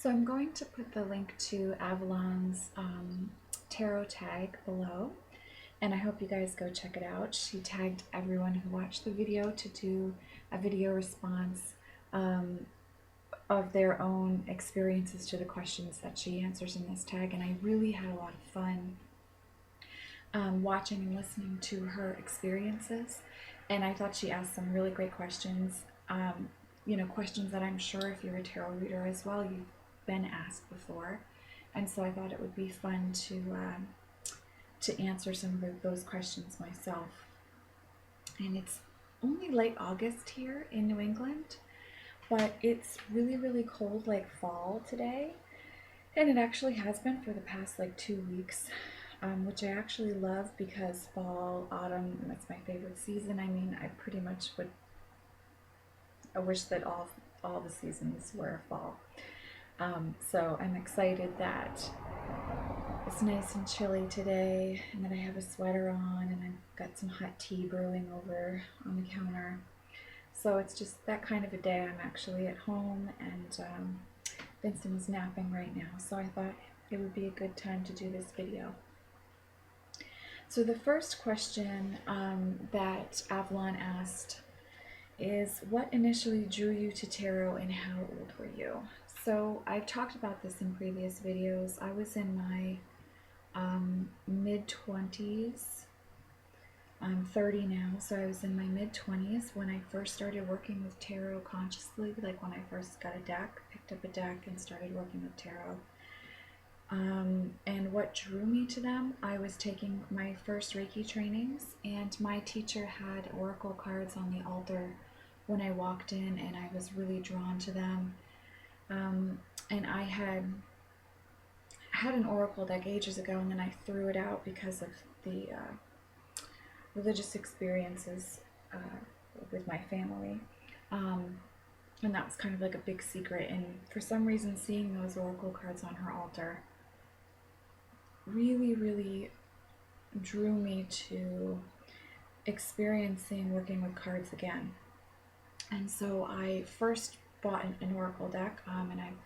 So I'm going to put the link to Avalon's tarot tag below, and I hope you guys go check it out. She tagged everyone who watched the video to do a video response of their own experiences to the questions that she answers in this tag, and I really had a lot of fun watching and listening to her experiences. And I thought she asked some really great questions, questions that I'm sure if you're a tarot reader as well, you've been asked before. And so I thought it would be fun to answer some of those questions myself. And it's only late August here in New England, but it's really, really cold, like fall today. And it actually has been for the past like 2 weeks, which I actually love because fall, autumn, that's my favorite season. I mean, I wish that all the seasons were fall. So I'm excited that it's nice and chilly today and that I have a sweater on and I've got some hot tea brewing over on the counter. So it's just that kind of a day. I'm actually at home and Vincent is napping right now, so I thought it would be a good time to do this video. So the first question that Avalon asked is, what initially drew you to tarot and how old were you? So I've talked about this in previous videos. I was in my mid-20s. I'm 30 now, so I was in my mid-20s when I first started working with tarot consciously, like when I first got a deck, picked up a deck and started working with tarot. And what drew me to them, I was taking my first Reiki trainings, and my teacher had oracle cards on the altar when I walked in, and I was really drawn to them. And I had an oracle deck ages ago, and then I threw it out because of the religious experiences with my family. And that was kind of like a big secret, and for some reason seeing those oracle cards on her altar really, really drew me to experiencing working with cards again. And so I first bought an oracle deck, and I've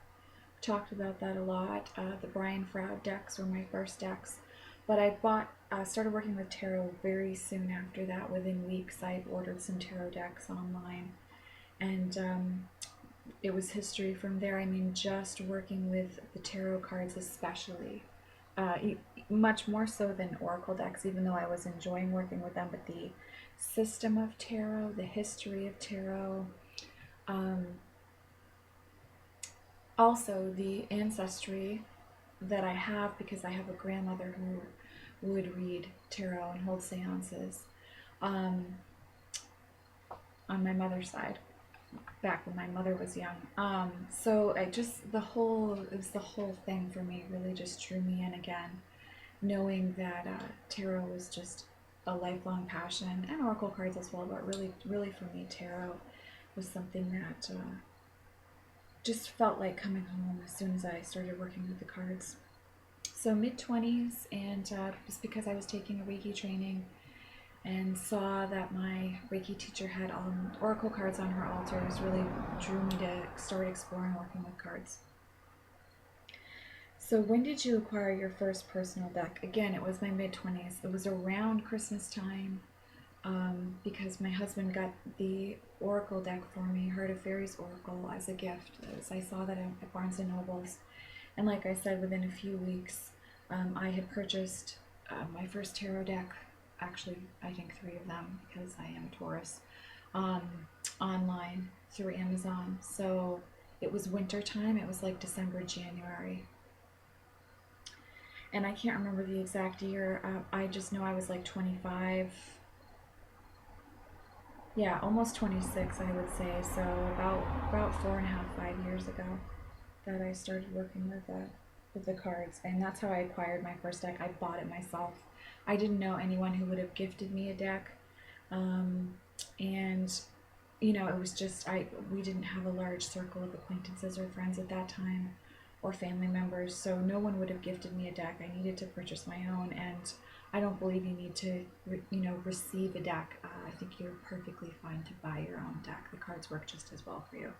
talked about that a lot. The Brian Froud decks were my first decks, but I started working with tarot very soon after that. Within weeks, I ordered some tarot decks online, and it was history from there. I mean, just working with the tarot cards especially, much more so than oracle decks, even though I was enjoying working with them, but the system of tarot, the history of tarot, also the ancestry that I have, because I have a grandmother who would read tarot and hold seances on my mother's side, back when my mother was young. So it was the whole thing for me, really just drew me in again, knowing that tarot was just a lifelong passion, and oracle cards as well, but really, really for me, tarot was something that just felt like coming home as soon as I started working with the cards. So mid-20s, and just because I was taking a Reiki training and saw that my Reiki teacher had oracle cards on her altars, really drew me to start exploring working with cards. So when did you acquire your first personal deck? Again, it was my mid-20s. It was around Christmas time, because my husband got the oracle deck for me, Heart of Fairies Oracle, as a gift. I saw that at Barnes & Noble's. And like I said, within a few weeks, I had purchased my first tarot deck. Actually, I think 3 of them, because I am a Taurus, online through Amazon. So it was winter time. It was like December, January. And I can't remember the exact year. I just know I was like 25. Yeah, almost 26, I would say. So about 4.5, 5 years ago that I started working with the cards, and that's how I acquired my first deck. I bought it myself. I didn't know anyone who would have gifted me a deck, and it was just we didn't have a large circle of acquaintances or friends at that time, or family members, so no one would have gifted me a deck. I needed to purchase my own, and I don't believe you need to receive a deck. I think you're perfectly fine to buy your own deck. The cards work just as well for you.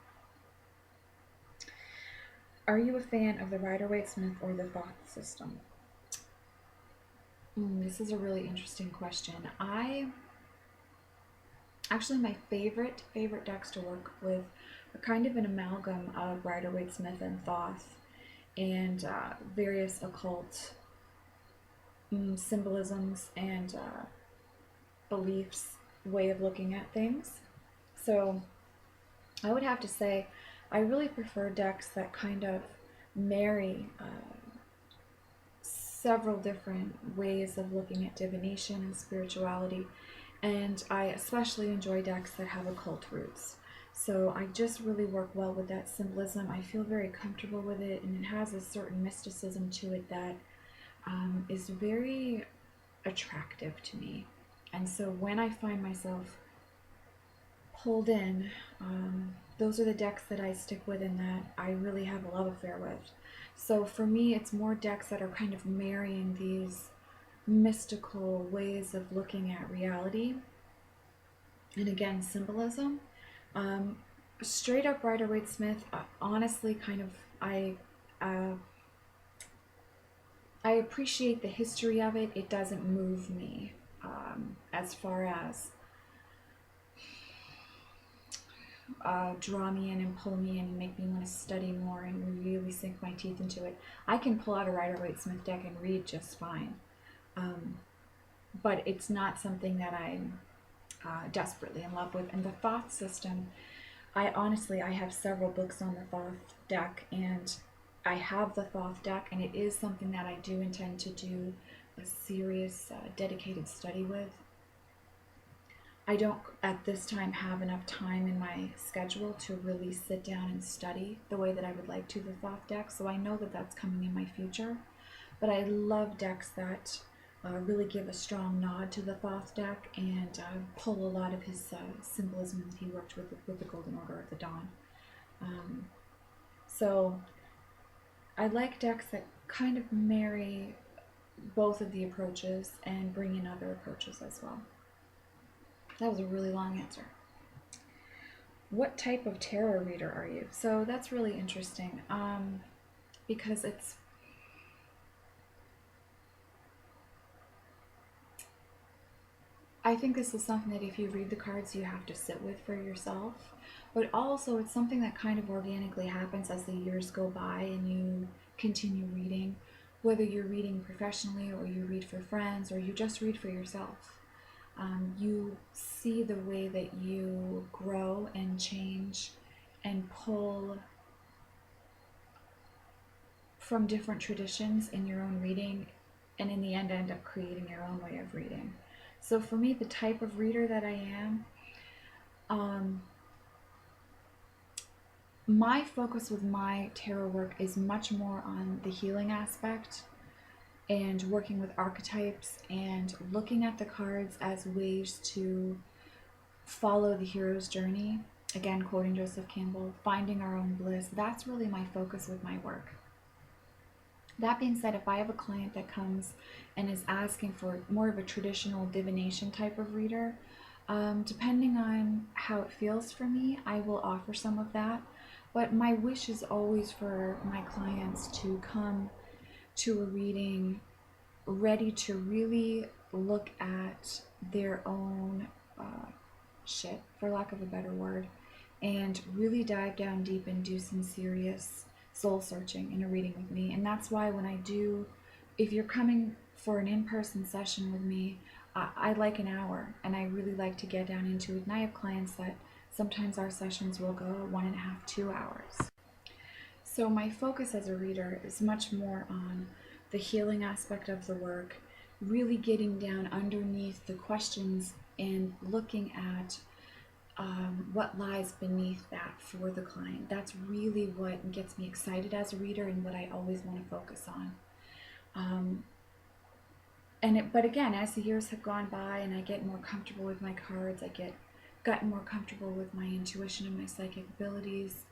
Are you a fan of the Rider Waite Smith or the Thoth system? This is a really interesting question. My favorite decks to work with are kind of an amalgam of Rider Waite Smith and Thoth and various occult symbolisms and beliefs, way of looking at things. So I would have to say I really prefer decks that kind of marry several different ways of looking at divination and spirituality, and I especially enjoy decks that have occult roots. So I just really work well with that symbolism. I feel very comfortable with it, and it has a certain mysticism to it that is very attractive to me. And so when I find myself pulled in, those are the decks that I stick with and that I really have a love affair with. So for me, it's more decks that are kind of marrying these mystical ways of looking at reality and again symbolism. Straight up Rider Waite Smith, honestly, kind of uh, I appreciate the history of it. It doesn't move me as far as draw me in and pull me in and make me want to study more and really sink my teeth into it. I can pull out a Rider Waite Smith deck and read just fine. But it's not something that I'm desperately in love with. And the Thoth system, I have several books on the Thoth deck, and I have the Thoth deck, and it is something that I do intend to do a serious, dedicated study with. I don't at this time have enough time in my schedule to really sit down and study the way that I would like to the Thoth deck, so I know that that's coming in my future. But I love decks that really give a strong nod to the Thoth deck and pull a lot of his symbolism that he worked with the Golden Order of the Dawn. So I like decks that kind of marry both of the approaches and bring in other approaches as well. That was a really long answer. What type of tarot reader are you? So that's really interesting because I think this is something that if you read the cards, you have to sit with for yourself. But also, it's something that kind of organically happens as the years go by and you continue reading, whether you're reading professionally or you read for friends or you just read for yourself. You see the way that you grow and change and pull from different traditions in your own reading, and in the end end up creating your own way of reading. So for me, the type of reader that I am, my focus with my tarot work is much more on the healing aspect and working with archetypes and looking at the cards as ways to follow the hero's journey. Again, quoting Joseph Campbell, finding our own bliss. That's really my focus with my work. That being said, if I have a client that comes and is asking for more of a traditional divination type of reader, depending on how it feels for me, I will offer some of that. But my wish is always for my clients to come to a reading ready to really look at their own shit, for lack of a better word, and really dive down deep and do some serious soul searching in a reading with me. And that's why when I do, if you're coming for an in-person session with me, I like an hour, and I really like to get down into it. And I have clients that sometimes our sessions will go 1.5, 2 hours. So my focus as a reader is much more on the healing aspect of the work, really getting down underneath the questions and looking at what lies beneath that for the client. That's really what gets me excited as a reader and what I always want to focus on. But again, as the years have gone by and I get more comfortable with my cards, gotten more comfortable with my intuition and my psychic abilities,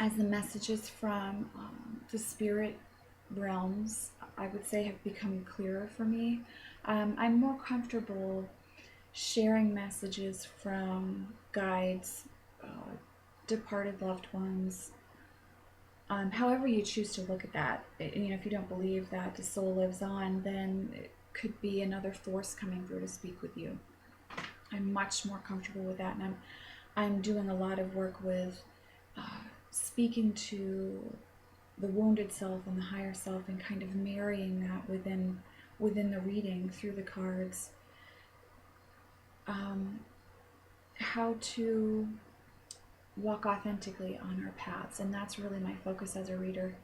as the messages from the spirit realms, I would say, have become clearer for me. I'm more comfortable sharing messages from guides, departed loved ones, However you choose to look at that, if you don't believe that the soul lives on, then it could be another force coming through to speak with you. I'm much more comfortable with that, and I'm doing a lot of work with speaking to the wounded self and the higher self, and kind of marrying that within the reading through the cards. How to walk authentically on our paths, and that's really my focus as a reader.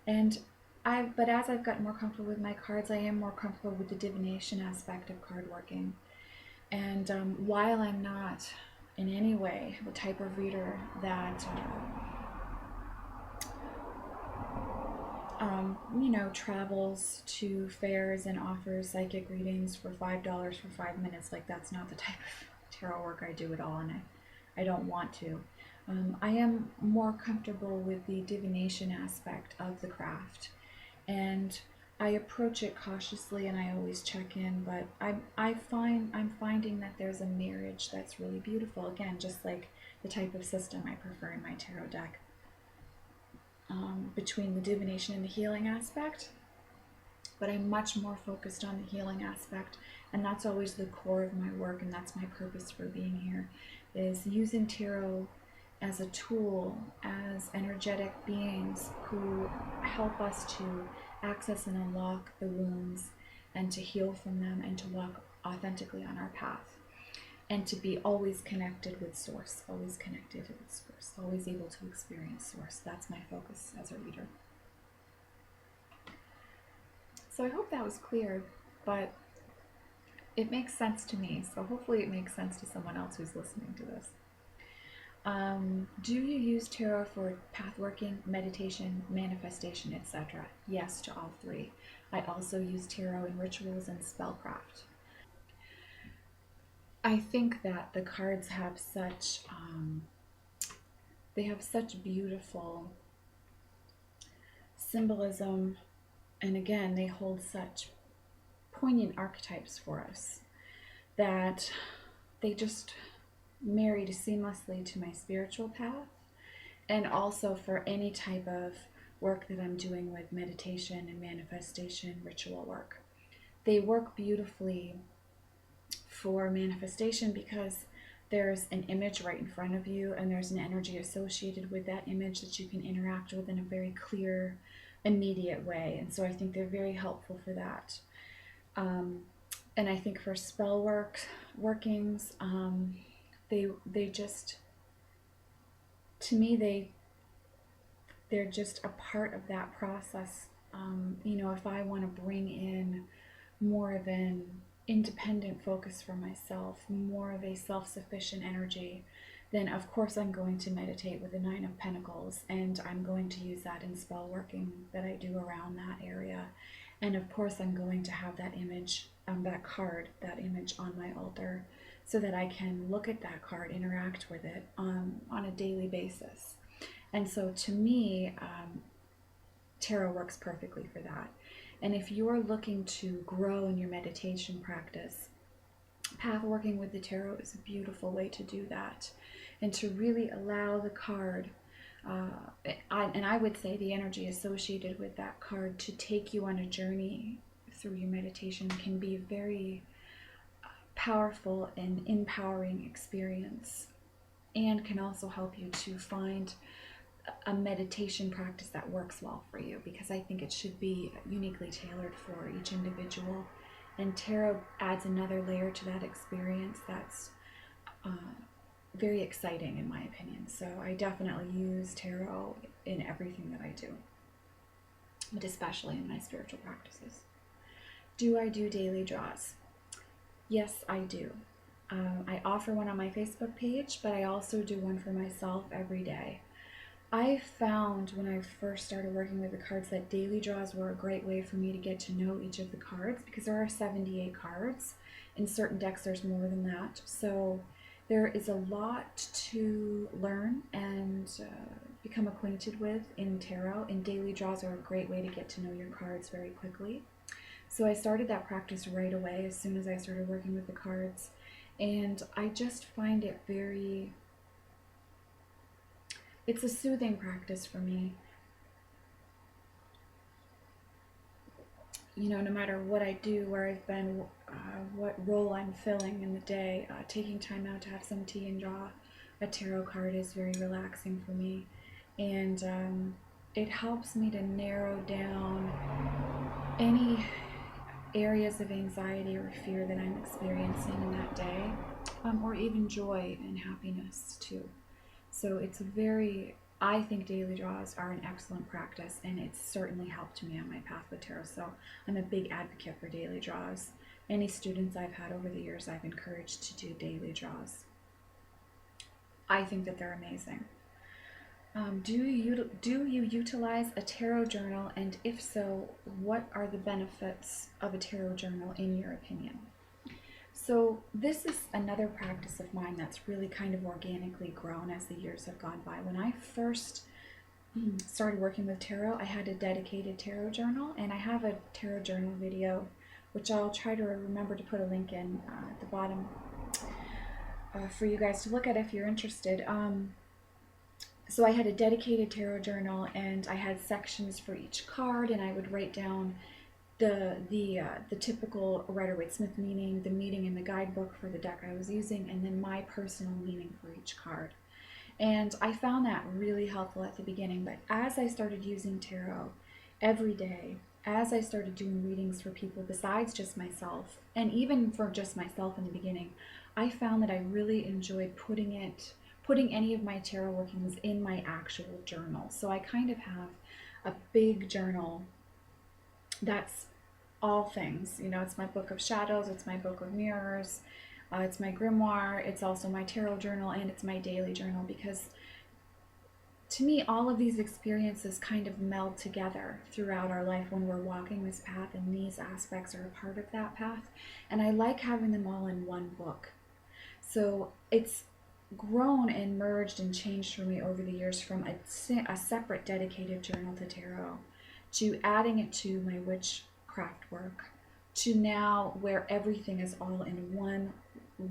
But as I've gotten more comfortable with my cards, I am more comfortable with the divination aspect of card working. And while I'm not in any way the type of reader that travels to fairs and offers psychic readings for $5 for 5 minutes, like, that's not the type of tarot work I do at all, and I don't want to. I am more comfortable with the divination aspect of the craft, and I approach it cautiously, and I always check in, but I'm finding that there's a marriage that's really beautiful, again, just like the type of system I prefer in my tarot deck, between the divination and the healing aspect. But I'm much more focused on the healing aspect, and that's always the core of my work, and that's my purpose for being here, is using tarot as a tool, as energetic beings who help us to access and unlock the wounds and to heal from them and to walk authentically on our path, and to be always connected with source, always connected with source, always able to experience source. That's my focus as a reader. So I hope that was clear, but it makes sense to me, so hopefully it makes sense to someone else who's listening to this. Do you use tarot for path working, meditation, manifestation, etc.? Yes to all three. I also use tarot in rituals and spellcraft. I think that the cards have such beautiful symbolism, and again, they hold such poignant archetypes for us that they just married seamlessly to my spiritual path, and also for any type of work that I'm doing with meditation and manifestation, ritual work. They work beautifully for manifestation because there's an image right in front of you, and there's an energy associated with that image that you can interact with in a very clear, immediate way, and so I think they're very helpful for that. And I think for spell workings, they just, to me, they're just a part of that process. If I want to bring in more of an independent focus for myself, more of a self-sufficient energy, then of course I'm going to meditate with the Nine of Pentacles, and I'm going to use that in spell working that I do around that area. And of course I'm going to have that image, that image on my altar, so that I can look at that card, interact with it on a daily basis. And so to me, tarot works perfectly for that. And if you're looking to grow in your meditation practice, path working with the tarot is a beautiful way to do that, and to really allow the card, and I would say the energy associated with that card, to take you on a journey through your meditation can be a very powerful and empowering experience, and can also help you to find a meditation practice that works well for you, because I think it should be uniquely tailored for each individual. And tarot adds another layer to that experience that's very exciting, in my opinion. So I definitely use tarot in everything that I do, but especially in my spiritual practices. Do I do daily draws? Yes, I do. I offer one on my Facebook page, but I also do one for myself every day. I found when I first started working with the cards that daily draws were a great way for me to get to know each of the cards, because there are 78 cards. In certain decks there's more than that. So there is a lot to learn and become acquainted with in tarot, and daily draws are a great way to get to know your cards very quickly. So I started that practice right away as soon as I started working with the cards, and I just find it it's a soothing practice for me. you know, no matter what I do, where I've been, what role I'm filling in the day, taking time out to have some tea and draw a tarot card is very relaxing for me. And it helps me to narrow down any areas of anxiety or fear that I'm experiencing in that day, or even joy and happiness too. So it's I think daily draws are an excellent practice, and it's certainly helped me on my path with tarot. So I'm a big advocate for daily draws. Any students I've had over the years, I've encouraged to do daily draws. I think that they're amazing. Do you utilize a tarot journal, and if so, what are the benefits of a tarot journal in your opinion? So this is another practice of mine that's really kind of organically grown as the years have gone by. When I first started working with tarot, I had a dedicated tarot journal, and I have a tarot journal video, which I'll try to remember to put a link in at the bottom for you guys to look at if you're interested. So I had a dedicated tarot journal, and I had sections for each card, and I would write down the typical Rider Waite Smith meaning, the meaning in the guidebook for the deck I was using, and then my personal meaning for each card. And I found that really helpful at the beginning, but as I started using tarot every day, as I started doing readings for people besides just myself, and even for just myself in the beginning, I found that I really enjoyed putting any of my tarot workings in my actual journal. So I kind of have a big journal that's all things. You know, it's my book of shadows, it's my book of mirrors, it's my grimoire, it's also my tarot journal, and it's my daily journal, because to me, all of these experiences kind of meld together throughout our life when we're walking this path, and these aspects are a part of that path. And I like having them all in one book. So it's grown and merged and changed for me over the years from a separate dedicated journal to tarot, to adding it to my witchcraft work, to now where everything is all in one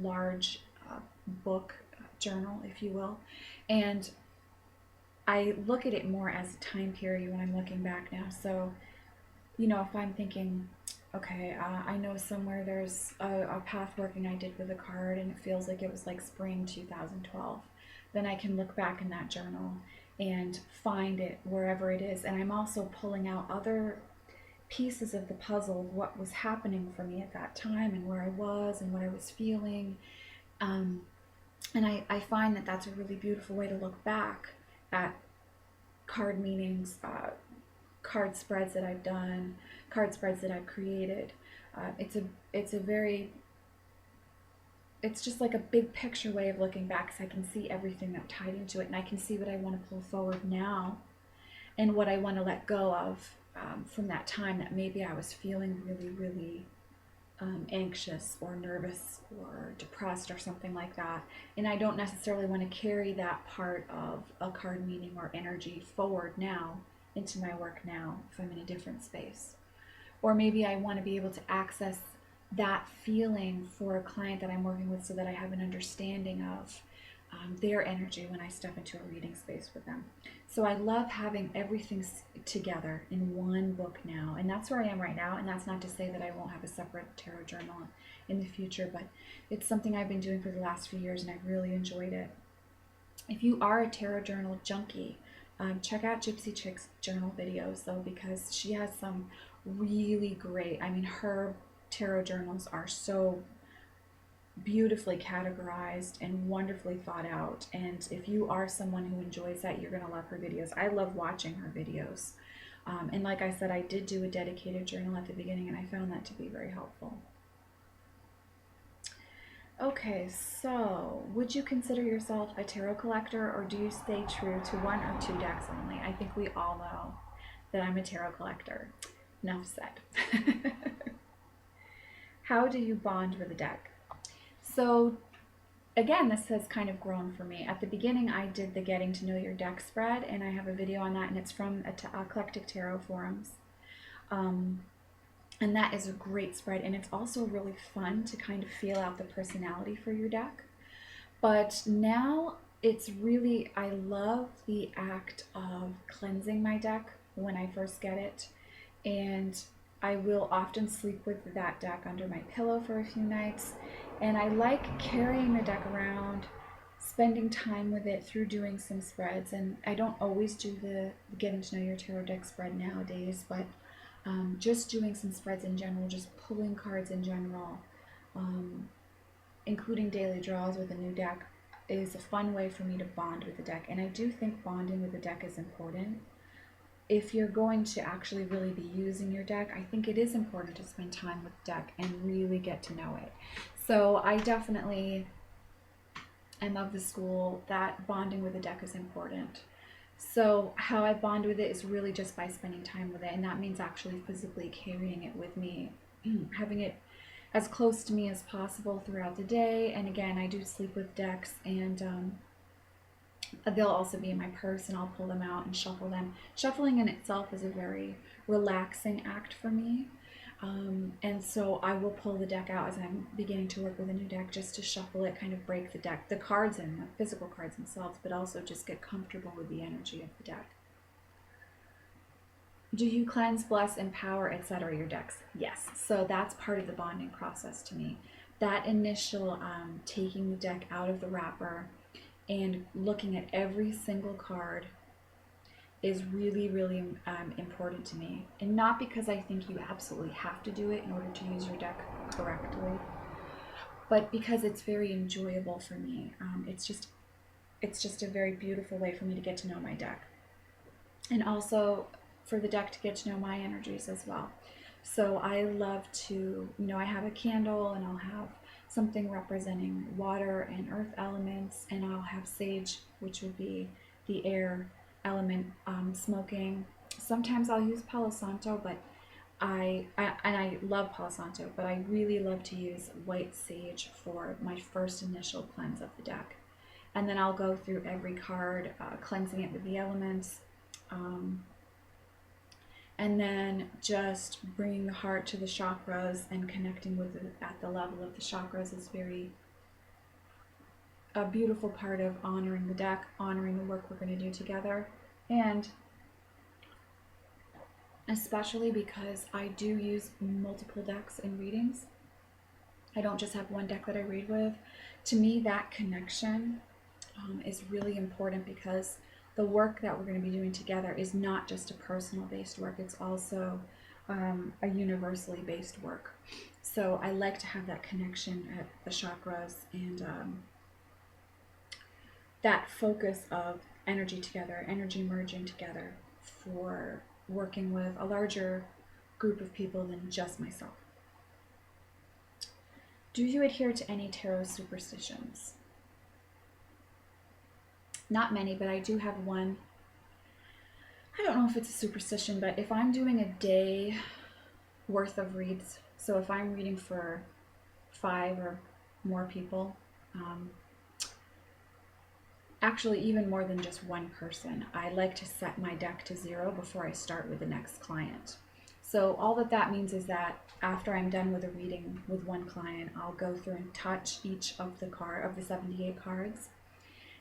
large book, journal, if you will. And I look at it more as a time period when I'm looking back now. So, you know, if I'm thinking, okay, I know somewhere there's a path working I did with a card, and it feels like it was like spring 2012, then I can look back in that journal and find it wherever it is. And I'm also pulling out other pieces of the puzzle of what was happening for me at that time, and where I was and what I was feeling. And I find that that's a really beautiful way to look back at card meanings, card spreads that I've done, card spreads that I've created. It's just like a big picture way of looking back, because I can see everything that tied into it, and I can see what I want to pull forward now, and what I want to let go of from that time that maybe I was feeling really, really anxious or nervous or depressed or something like that. And I don't necessarily want to carry that part of a card meaning or energy forward now into my work now if I'm in a different space. Or maybe I want to be able to access that feeling for a client that I'm working with, so that I have an understanding of their energy when I step into a reading space with them. So I love having everything together in one book now, and that's where I am right now. And that's not to say that I won't have a separate tarot journal in the future, but it's something I've been doing for the last few years, and I've really enjoyed it. If you are a tarot journal junkie, check out Gypsy Chick's journal videos though, because she has some really great, I mean, her tarot journals are so beautifully categorized and wonderfully thought out. And if you are someone who enjoys that, you're going to love her videos. I love watching her videos. And like I said, I did do a dedicated journal at the beginning, and I found that to be very helpful. Okay, so would you consider yourself a tarot collector, or do you stay true to one or two decks only? I think we all know that I'm a tarot collector. Enough said. How do you bond with a deck? So again, this has kind of grown for me. At the beginning, I did the Getting to Know Your Deck spread, and I have a video on that, and it's from Eclectic Tarot Forums. And that is a great spread, and it's also really fun to kind of feel out the personality for your deck. But now it's really, I love the act of cleansing my deck when I first get it, and I will often sleep with that deck under my pillow for a few nights, and I like carrying the deck around, spending time with it through doing some spreads. And I don't always do the getting to know your tarot deck spread nowadays, but just doing some spreads in general, just pulling cards in general, including daily draws with a new deck, is a fun way for me to bond with the deck. And I do think bonding with the deck is important. If you're going to actually really be using your deck, I think it is important to spend time with the deck and really get to know it. So I love the school that bonding with the deck is important. So how I bond with it is really just by spending time with it, and that means actually physically carrying it with me, having it as close to me as possible throughout the day. And again, I do sleep with decks, and they'll also be in my purse, and I'll pull them out and shuffle them. Shuffling in itself is a very relaxing act for me. And so I will pull the deck out as I'm beginning to work with a new deck, just to shuffle it, kind of break the deck, the cards in, the physical cards themselves, but also just get comfortable with the energy of the deck. Do you cleanse, bless, empower, etc. your decks? Yes. So that's part of the bonding process to me. That initial taking the deck out of the wrapper and looking at every single card is really, really important to me. And not because I think you absolutely have to do it in order to use your deck correctly, but because it's very enjoyable for me. It's just a very beautiful way for me to get to know my deck. And also for the deck to get to know my energies as well. So I love to, I have a candle, and I'll have something representing water and earth elements, and I'll have sage, which would be the air element, smoking. Sometimes I'll use Palo Santo, but I love Palo Santo, but I really love to use white sage for my first initial cleanse of the deck. And then I'll go through every card, cleansing it with the elements, and then just bringing the heart to the chakras and connecting with it at the level of the chakras is a beautiful part of honoring the deck, honoring the work we're going to do together. And especially because I do use multiple decks in readings. I don't just have one deck that I read with. To me, that connection is really important, because the work that we're going to be doing together is not just a personal based work, it's also a universally based work. So I like to have that connection at the chakras, and that focus of energy together, energy merging together for working with a larger group of people than just myself. Do you adhere to any tarot superstitions? Not many, but I do have one. I don't know if it's a superstition, but if I'm doing a day worth of reads, so if I'm reading for 5 or more people, actually even more than just one person, I like to set my deck to 0 before I start with the next client. So all that means is that after I'm done with a reading with one client, I'll go through and touch each of the 78 cards,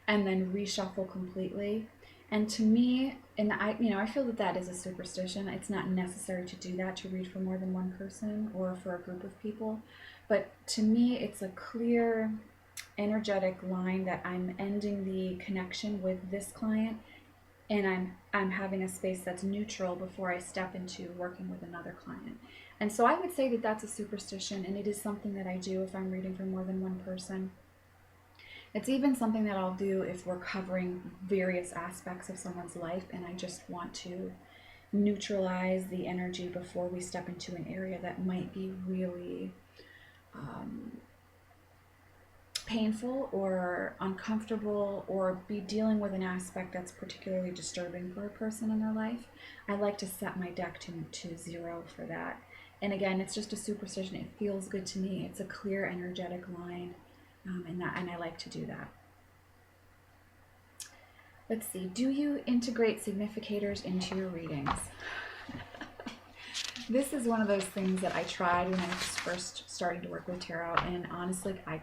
and then reshuffle completely. And to me, and I feel that is a superstition. It's not necessary to do that to read for more than one person or for a group of people, but to me, it's a clear, energetic line that I'm ending the connection with this client, and I'm having a space that's neutral before I step into working with another client. And so I would say that that's a superstition, and it is something that I do if I'm reading for more than one person. It's even something that I'll do if we're covering various aspects of someone's life, and I just want to neutralize the energy before we step into an area that might be really painful or uncomfortable, or be dealing with an aspect that's particularly disturbing for a person in their life. I like to set my deck to 0 for that. And again, it's just a superstition. It feels good to me. It's a clear, energetic line, and I like to do that. Let's see. Do you integrate significators into your readings? This is one of those things that I tried when I was first starting to work with tarot, and honestly, I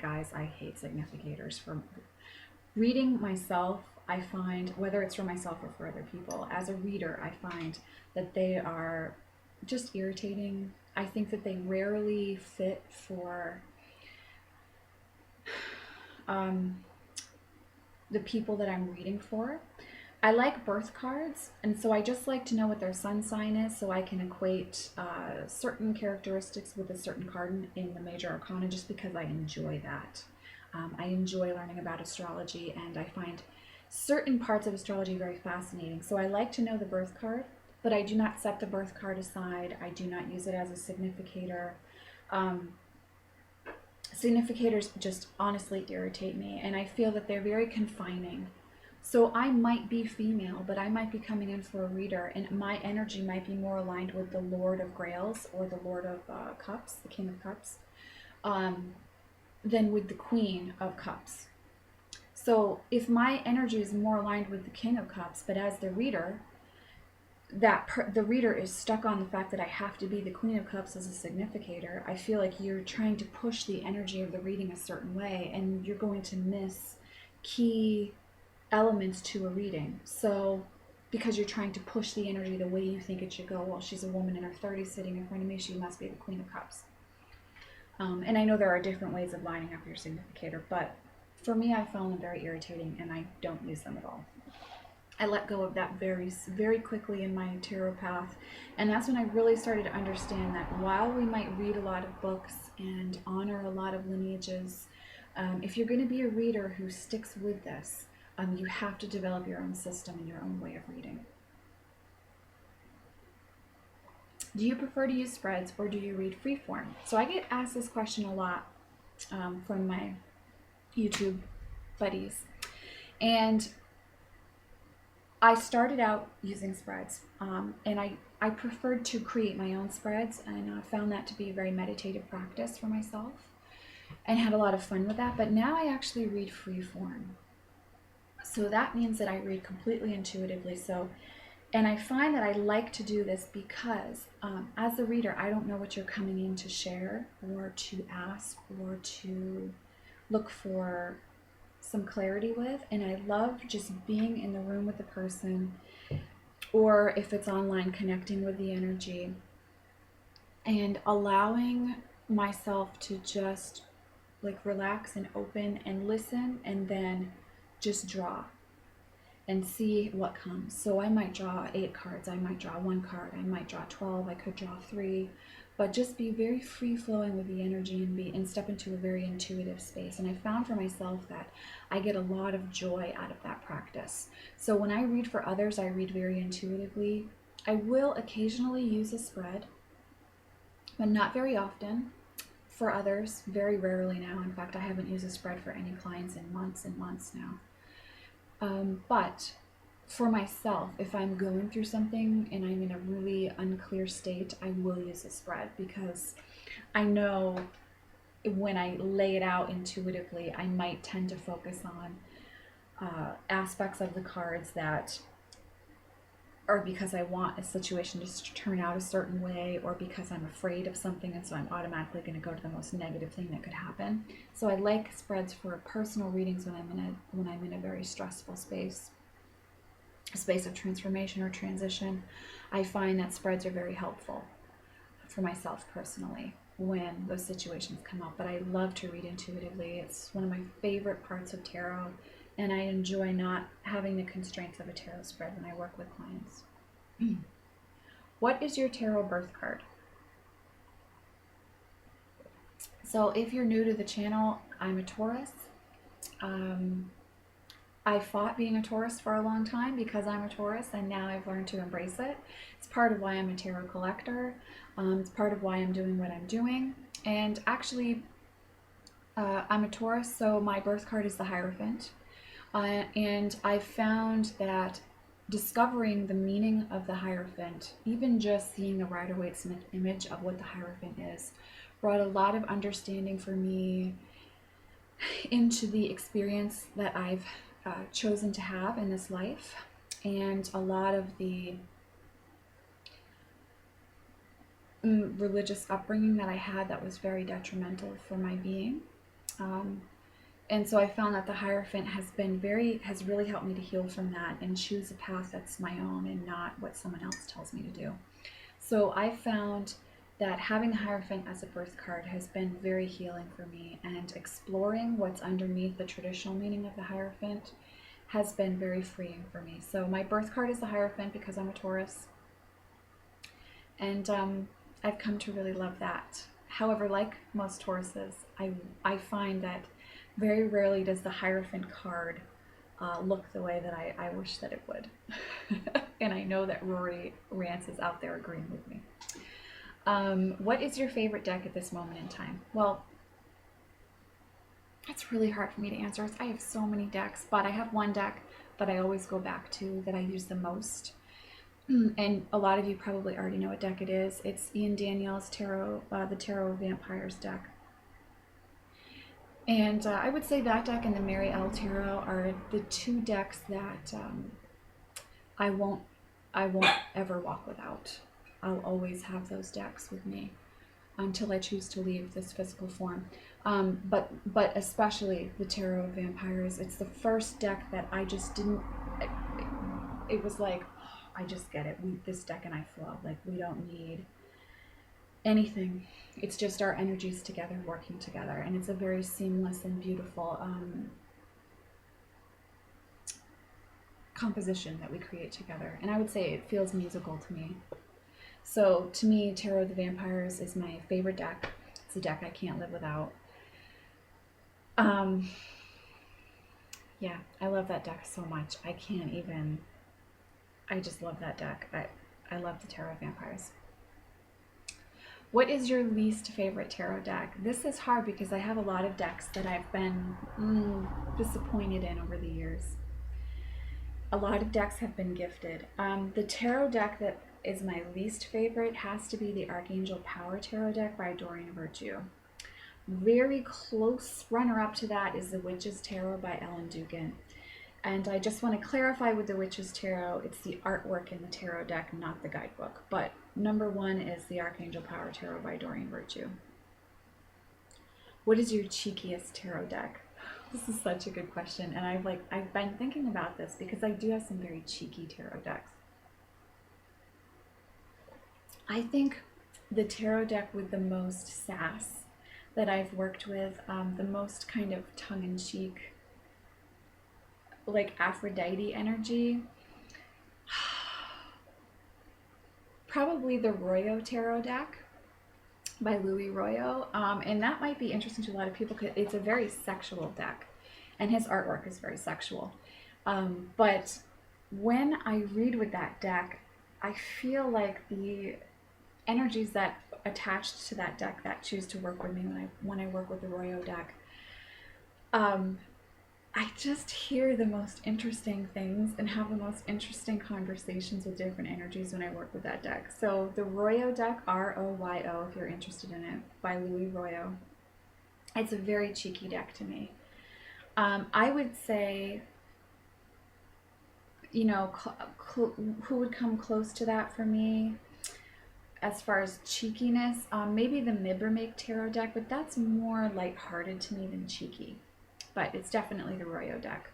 hate significators. For reading myself, I find, whether it's for myself or for other people, as a reader, I find that they are just irritating. I think that they rarely fit for the people that I'm reading for. I like birth cards, and so I just like to know what their sun sign is so I can equate certain characteristics with a certain card in the major arcana just because I enjoy that. I enjoy learning about astrology, and I find certain parts of astrology very fascinating. So I like to know the birth card, but I do not set the birth card aside. I do not use it as a significator. Significators just honestly irritate me, and I feel that they're very confining. So I might be female, but I might be coming in for a reader, and my energy might be more aligned with the Lord of Grails or the Lord of Cups, the King of Cups, than with the Queen of Cups. So if my energy is more aligned with the King of Cups, but as the reader, the reader is stuck on the fact that I have to be the Queen of Cups as a significator, I feel like you're trying to push the energy of the reading a certain way, and you're going to miss key elements to a reading. So because you're trying to push the energy the way you think it should go, well, she's a woman in her 30s sitting in front of me, she must be the Queen of Cups. And I know there are different ways of lining up your significator, but for me, I found them very irritating, and I don't use them at all. I let go of that very, very quickly in my tarot path, and that's when I really started to understand that while we might read a lot of books and honor a lot of lineages, if you're going to be a reader who sticks with this, you have to develop your own system and your own way of reading. Do you prefer to use spreads or do you read freeform? So I get asked this question a lot from my YouTube buddies, and I started out using spreads, and I preferred to create my own spreads, and I found that to be a very meditative practice for myself and had a lot of fun with that. But now I actually read freeform. So that means that I read completely intuitively. And I find that I like to do this because as a reader, I don't know what you're coming in to share or to ask or to look for some clarity with. And I love just being in the room with the person, or if it's online, connecting with the energy and allowing myself to just like relax and open and listen, and then just draw and see what comes. So I might draw 8 cards, I might draw 1 card, I might draw 12, I could draw 3, but just be very free flowing with the energy and step into a very intuitive space. And I found for myself that I get a lot of joy out of that practice. So when I read for others, I read very intuitively. I will occasionally use a spread, but not very often. For others, very rarely now. In fact, I haven't used a spread for any clients in months and months now. But for myself, if I'm going through something and I'm in a really unclear state, I will use a spread, because I know when I lay it out intuitively, I might tend to focus on aspects of the cards that are because I want a situation to turn out a certain way, or because I'm afraid of something, and so I'm automatically going to go to the most negative thing that could happen. So I like spreads for personal readings when I'm in a very stressful space, a space of transformation or transition. I find that spreads are very helpful for myself personally when those situations come up. But I love to read intuitively. It's one of my favorite parts of tarot, and I enjoy not having the constraints of a tarot spread when I work with clients. What is your tarot birth card? So if you're new to the channel, I'm a Taurus. I fought being a Taurus for a long time because I'm a Taurus, and now I've learned to embrace it. It's part of why I'm a tarot collector. It's part of why I'm doing what I'm doing. And actually, I'm a Taurus, so my birth card is the Hierophant. And I found that discovering the meaning of the Hierophant, even just seeing a Rider Waite's image of what the Hierophant is, brought a lot of understanding for me into the experience that I've chosen to have in this life, and a lot of the religious upbringing that I had that was very detrimental for my being. And so I found that the Hierophant has really helped me to heal from that and choose a path that's my own and not what someone else tells me to do. So I found that having the Hierophant as a birth card has been very healing for me, and exploring what's underneath the traditional meaning of the Hierophant has been very freeing for me. So my birth card is the Hierophant because I'm a Taurus, and I've come to really love that. However, like most Tauruses, I find that very rarely does the Hierophant card look the way that I wish that it would. And I know that Rory Rance is out there agreeing with me. What is your favorite deck at this moment in time? Well, that's really hard for me to answer. I have so many decks, but I have one deck that I always go back to, that I use the most. And a lot of you probably already know what deck it is. It's Ian Daniels' Tarot, the Tarot Vampires deck. And I would say that deck and the Mary L. Tarot are the two decks that I won't ever walk without. I'll always have those decks with me until I choose to leave this physical form. But especially the Tarot of Vampires. It's the first deck that I just didn't. It was like, I just get it. This deck and I flow. Like, we don't need anything. It's just our energies together, working together, and it's a very seamless and beautiful composition that we create together. And I would say it feels musical to me. So to me, Tarot of the Vampires is my favorite deck. It's a deck I can't live without. Yeah, I love that deck so much. I just love that deck. I love the Tarot of Vampires. What is your least favorite tarot deck? This is hard because I have a lot of decks that I've been disappointed in over the years. A lot of decks have been gifted. The tarot deck that is my least favorite has to be the Archangel Power Tarot deck by Doreen Virtue. Very close runner-up to that is the Witch's Tarot by Ellen Dugan. And I just want to clarify with the Witch's Tarot, it's the artwork in the tarot deck, not the guidebook. But number one is the Archangel Power Tarot by Doreen Virtue. What is your cheekiest tarot deck? This is such a good question, and I've been thinking about this because I do have some very cheeky tarot decks. I think the tarot deck with the most sass that I've worked with, the most kind of tongue-in-cheek, like Aphrodite energy, probably the Royo Tarot deck by Louis Royo, and that might be interesting to a lot of people because it's a very sexual deck, and his artwork is very sexual. But when I read with that deck, I feel like the energies that attached to that deck that choose to work with me when I work with the Royo deck, I just hear the most interesting things and have the most interesting conversations with different energies when I work with that deck. So the Royo deck, R-O-Y-O, if you're interested in it, by Louis Royo. It's a very cheeky deck to me. I would say, you know, who would come close to that for me as far as cheekiness? Maybe the Mibbermake Tarot deck, but that's more lighthearted to me than cheeky. But it's definitely the Royo deck.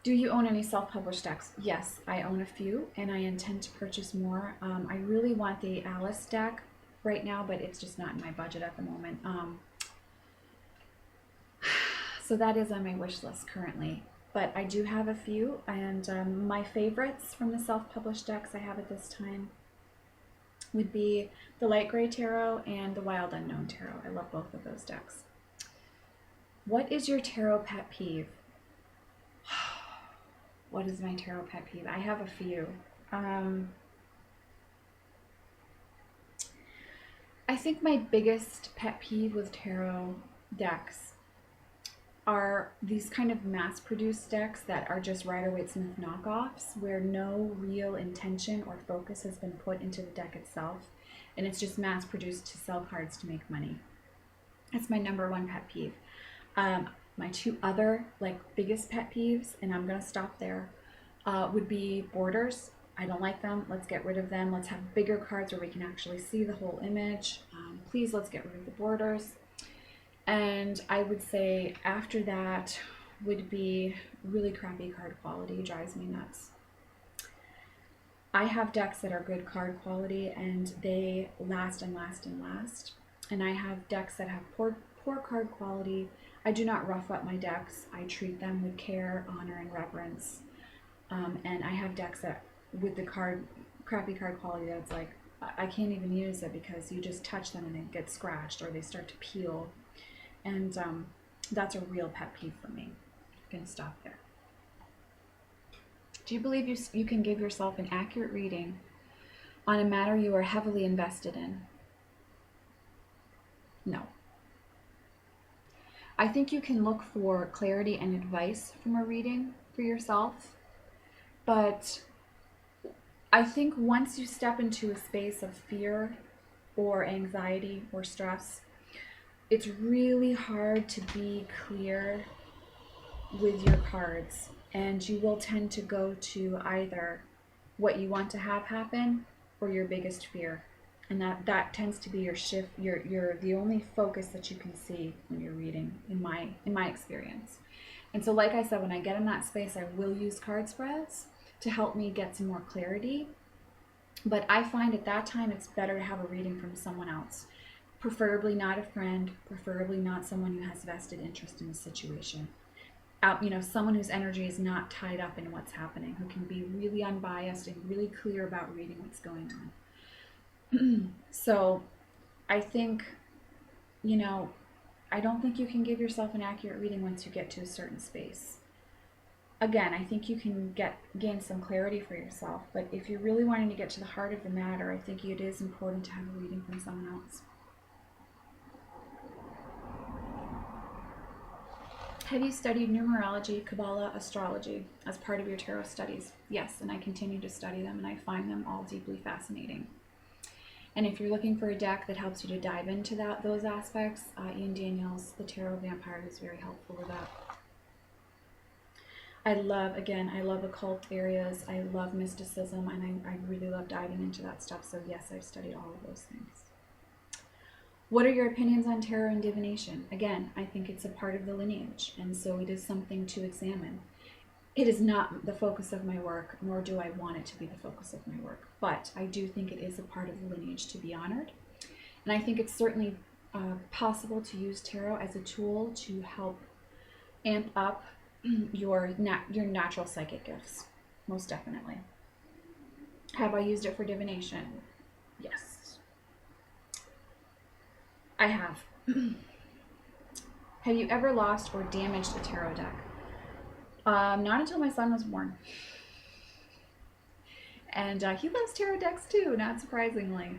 Do you own any self-published decks? Yes, I own a few, and I intend to purchase more. I really want the Alice deck right now, but it's just not in my budget at the moment. So that is on my wish list currently. But I do have a few, and my favorites from the self-published decks I have at this time would be the Light Gray Tarot and the Wild Unknown Tarot. I love both of those decks. What is your tarot pet peeve? What is my tarot pet peeve? I have a few. I think my biggest pet peeve with tarot decks are these kind of mass-produced decks that are just Rider Waite Smith knockoffs, where no real intention or focus has been put into the deck itself, and it's just mass-produced to sell cards to make money. That's my number one pet peeve. My two other biggest pet peeves, and I'm gonna stop there, would be borders. I don't like them. Let's get rid of them. Let's have bigger cards where we can actually see the whole image. Please, let's get rid of the borders. And I would say after that would be really crappy card quality. Drives me nuts. I have decks that are good card quality and they last and last and last. And I have decks that have poor card quality. I do not rough up my decks. I treat them with care, honor, and reverence. And I have decks that, with the crappy card quality, that's like, I can't even use it because you just touch them and they get scratched or they start to peel. And that's a real pet peeve for me. I'm going to stop there. Do you believe you can give yourself an accurate reading on a matter you are heavily invested in? No. I think you can look for clarity and advice from a reading for yourself, but I think once you step into a space of fear or anxiety or stress, it's really hard to be clear with your cards, and you will tend to go to either what you want to have happen or your biggest fear. And that tends to be your shift, you're the only focus that you can see when you're reading, in my experience. And so, like I said, when I get in that space, I will use card spreads to help me get some more clarity. But I find at that time it's better to have a reading from someone else, preferably not a friend, preferably not someone who has vested interest in the situation. Someone whose energy is not tied up in what's happening, who can be really unbiased and really clear about reading what's going on. So I think, I don't think you can give yourself an accurate reading once you get to a certain space. Again, I think you can gain some clarity for yourself, but if you're really wanting to get to the heart of the matter, I think it is important to have a reading from someone else. Have you studied numerology, Kabbalah, astrology as part of your tarot studies? Yes, and I continue to study them, and I find them all deeply fascinating. And if you're looking for a deck that helps you to dive into those aspects, Ian Daniels, the Tarot Vampire, is very helpful with that. I love occult areas. I love mysticism, and I really love diving into that stuff. So yes, I've studied all of those things. What are your opinions on tarot and divination? Again, I think it's a part of the lineage, and so it is something to examine. It is not the focus of my work, nor do I want it to be the focus of my work, but I do think it is a part of the lineage to be honored. And I think it's certainly possible to use tarot as a tool to help amp up your natural psychic gifts, most definitely. Have I used it for divination? Yes. I have. Have you ever lost or damaged a tarot deck? Not until my son was born. And he loves tarot decks too, not surprisingly.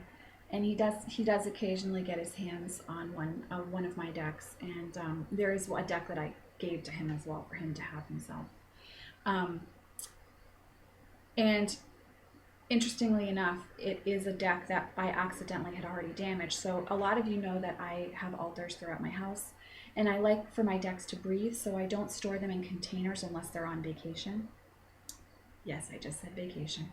And he does occasionally get his hands on one of my decks. And there is a deck that I gave to him as well for him to have himself. And interestingly enough, it is a deck that I accidentally had already damaged. So a lot of you know that I have altars throughout my house. And I like for my decks to breathe, so I don't store them in containers unless they're on vacation. Yes, I just said vacation.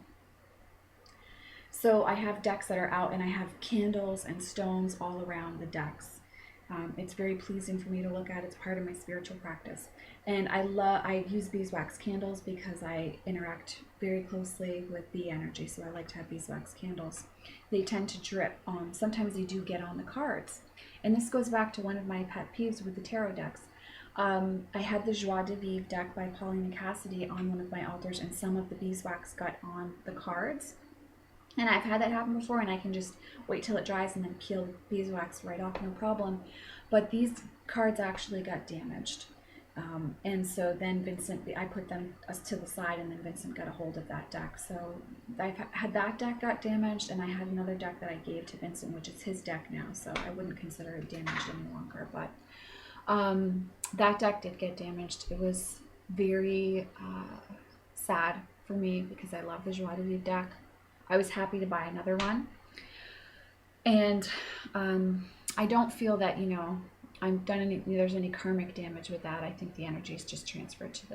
So I have decks that are out, and I have candles and stones all around the decks. It's very pleasing for me to look at. It's part of my spiritual practice. And I use beeswax candles because I interact very closely with bee energy, so I like to have beeswax candles. They tend to drip. Sometimes they do get on the cards. And this goes back to one of my pet peeves with the tarot decks. I had the Joie de Vivre deck by Paulina Cassidy on one of my altars, and some of the beeswax got on the cards. And I've had that happen before, and I can just wait till it dries and then peel the beeswax right off, no problem. But these cards actually got damaged. And so then I put them to the side, and then Vincent got a hold of that deck. So I've had that deck got damaged, and I had another deck that I gave to Vincent, which is his deck now, so I wouldn't consider it damaged any longer. But that deck did get damaged. It was very sad for me because I love the Joie de Vivre deck. I was happy to buy another one. And I don't feel that, there's any karmic damage with that. I think the energy is just transferred to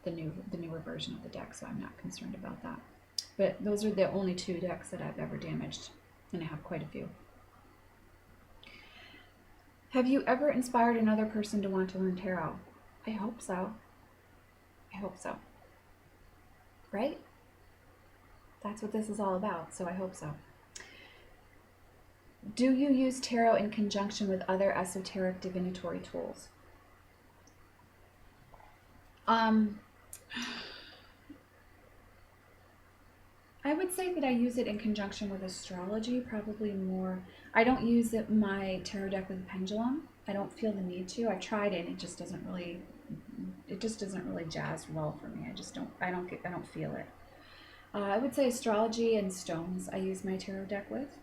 the newer version of the deck, so I'm not concerned about that. But those are the only two decks that I've ever damaged, and I have quite a few. Have you ever inspired another person to want to learn tarot? I hope so. I hope so. Right? That's what this is all about, so I hope so. Do you use tarot in conjunction with other esoteric divinatory tools? I would say that I use it in conjunction with astrology, probably more. I don't use my tarot deck with a pendulum. I don't feel the need to. I've tried it and it just doesn't really jazz well for me. I don't feel it. I would say astrology and stones I use my tarot deck with.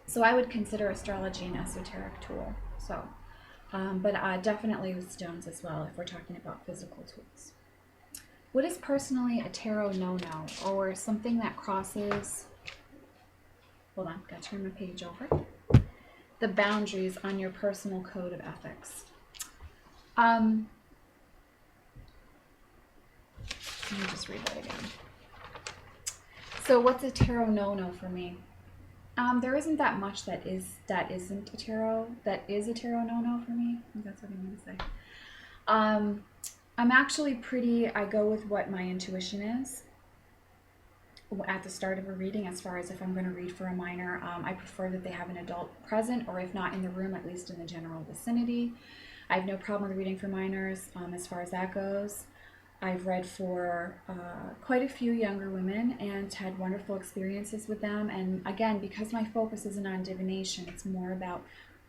So I would consider astrology an esoteric tool. So, but definitely with stones as well if we're talking about physical tools. What is personally a tarot no-no, or something that crosses, hold on, gotta turn my page over, the boundaries on your personal code of ethics? Let me just read that again. So what's a tarot no-no for me? There isn't that much that is a tarot no-no for me. I think that's what I'm going to say. I'm actually I go with what my intuition is at the start of a reading. As far as if I'm going to read for a minor, I prefer that they have an adult present, or if not in the room, at least in the general vicinity. I have no problem with reading for minors as far as that goes. I've read for quite a few younger women and had wonderful experiences with them. And again, because my focus isn't on divination, it's more about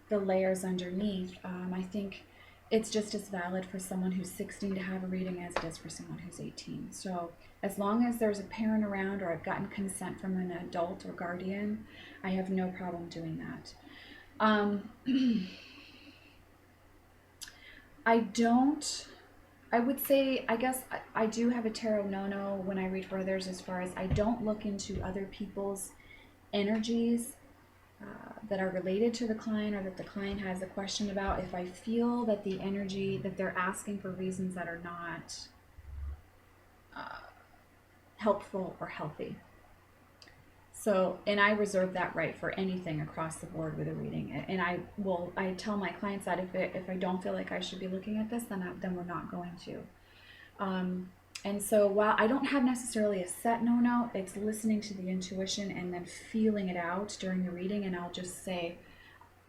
the layers underneath. I think it's just as valid for someone who's 16 to have a reading as it is for someone who's 18. So as long as there's a parent around, or I've gotten consent from an adult or guardian, I have no problem doing that. I would say, I guess I do have a tarot no-no when I read for others, as far as I don't look into other people's energies that are related to the client, or that the client has a question about, if I feel that the energy that they're asking for reasons that are not helpful or healthy. So, and I reserve that right for anything across the board with a reading. And I tell my clients that if I don't feel like I should be looking at this, then we're not going to. And so while I don't have necessarily a set no-no, it's listening to the intuition and then feeling it out during the reading. And I'll just say,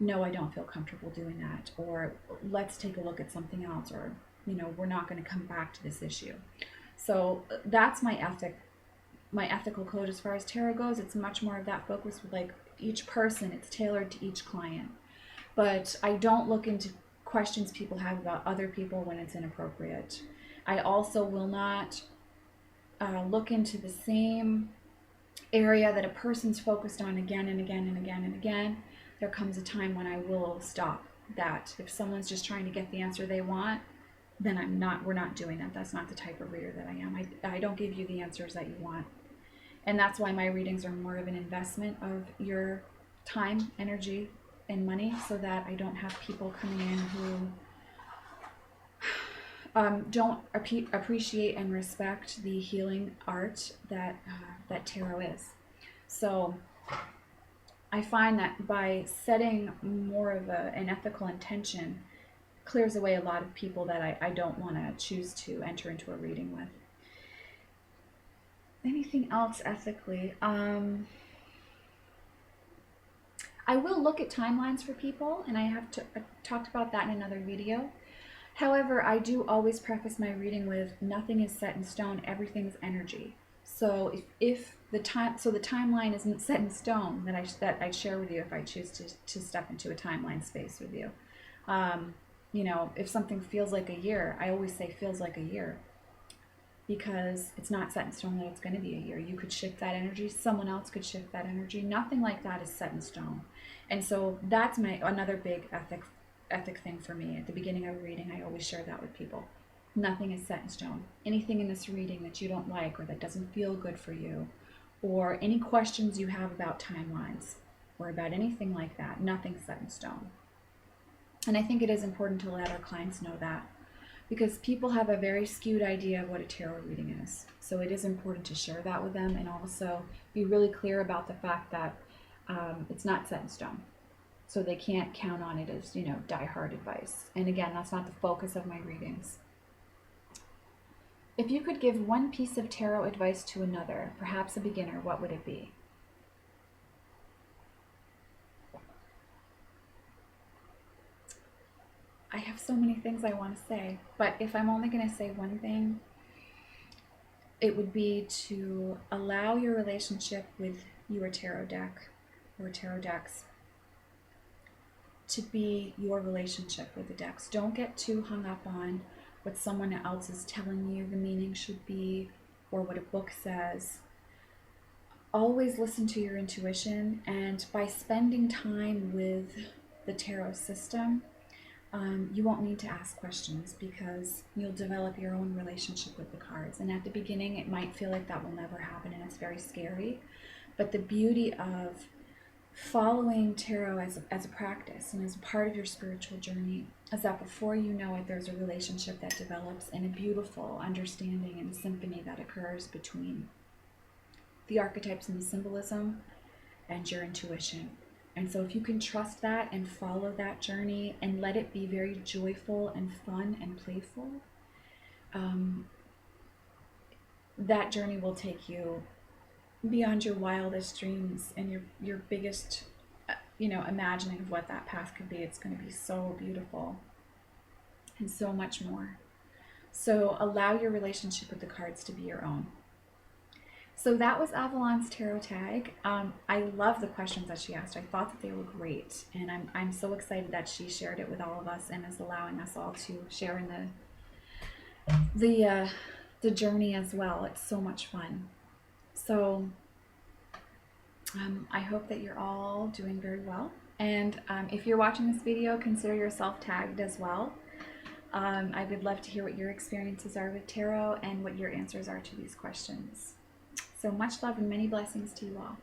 no, I don't feel comfortable doing that, or let's take a look at something else, or, we're not going to come back to this issue. So that's my ethical code as far as tarot goes. It's much more of that focus with like each person. It's tailored to each client. But I don't look into questions people have about other people when it's inappropriate. I also will not look into the same area that a person's focused on again and again and again and again. There comes a time when I will stop that. If someone's just trying to get the answer they want, then we're not doing that. That's not the type of reader that I am. I don't give you the answers that you want. And that's why my readings are more of an investment of your time, energy, and money, so that I don't have people coming in who don't appreciate and respect the healing art that tarot is. So I find that by setting more of an ethical intention, clears away a lot of people that I don't want to choose to enter into a reading with. Anything else ethically? I will look at timelines for people, and I talked about that in another video. However, I do always preface my reading with, nothing is set in stone, everything's energy. So if the timeline isn't set in stone, that I share with you if I choose to step into a timeline space with you. If something feels like a year, I always say feels like a year, because it's not set in stone that it's going to be a year. You could shift that energy. Someone else could shift that energy. Nothing like that is set in stone. And so that's another big ethic thing for me. At the beginning of a reading, I always share that with people. Nothing is set in stone. Anything in this reading that you don't like, or that doesn't feel good for you, or any questions you have about timelines or about anything like that, nothing's set in stone. And I think it is important to let our clients know that, because people have a very skewed idea of what a tarot reading is. So it is important to share that with them, and also be really clear about the fact that it's not set in stone. So they can't count on it as, die-hard advice. And again, that's not the focus of my readings. If you could give one piece of tarot advice to another, perhaps a beginner, what would it be? I have so many things I want to say, but if I'm only going to say one thing, it would be to allow your relationship with your tarot deck or tarot decks to be your relationship with the decks. Don't get too hung up on what someone else is telling you the meaning should be or what a book says. Always listen to your intuition, and by spending time with the tarot system, you won't need to ask questions because you'll develop your own relationship with the cards. And at the beginning, it might feel like that will never happen and it's very scary. But the beauty of following tarot as a practice and as a part of your spiritual journey is that before you know it, there's a relationship that develops and a beautiful understanding and symphony that occurs between the archetypes and the symbolism and your intuition. And so if you can trust that and follow that journey and let it be very joyful and fun and playful, that journey will take you beyond your wildest dreams and your biggest, imagining of what that path could be. It's going to be so beautiful and so much more. So allow your relationship with the cards to be your own. So that was Avalon's tarot tag. I love the questions that she asked. I thought that they were great, and I'm so excited that she shared it with all of us and is allowing us all to share in the journey as well. It's so much fun. So I hope that you're all doing very well. And if you're watching this video, consider yourself tagged as well. I would love to hear what your experiences are with tarot and what your answers are to these questions. So much love and many blessings to you all.